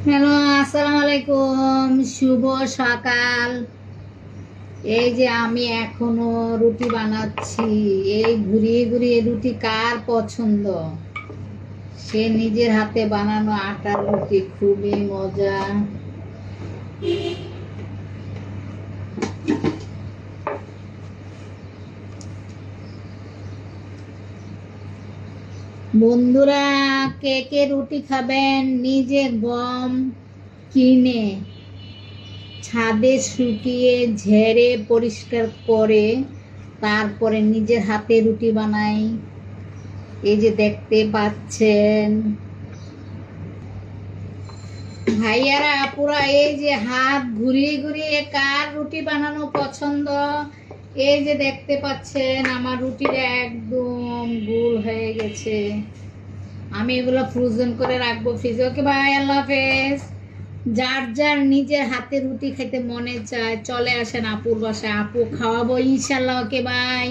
Hello, আসসালামু আলাইকুম। শুভ সকাল। এই যে আমি এখনো রুটি বানাচ্ছি। এই ঘুরিয়ে ঘুরিয়ে রুটি কার পছন্দ? সে নিজের হাতে বানানো আটার রুটি খুবই মজা। বন্ধুরা, কে কে রুটি খাবেন? নিজে গম কিনে ছাদে শুকিয়ে ঝেড়ে পরিষ্কার করে তারপরে নিজের হাতে রুটি বানাই। এই যে দেখতে পাচ্ছেন ভাইয়ারা আপুরা, এই যে হাত ঘুরিয়ে ঘুরিয়ে কার রুটি বানানো পছন্দ? এই যে দেখতে পাচ্ছেন আমার রুটিটা একদম গোল হয়ে গেছে। আমি এগুলো ফ্রোজেন করে রাখবো ফ্রিজে। ওকে ভাই, আল্লাহ হাফেজ। যার যার নিজের হাতে রুটি খেতে মনে চায় চলে আসেন আপুর বাসায়, আপু খাওয়াবো ইনশাল্লাহ। Okay bye.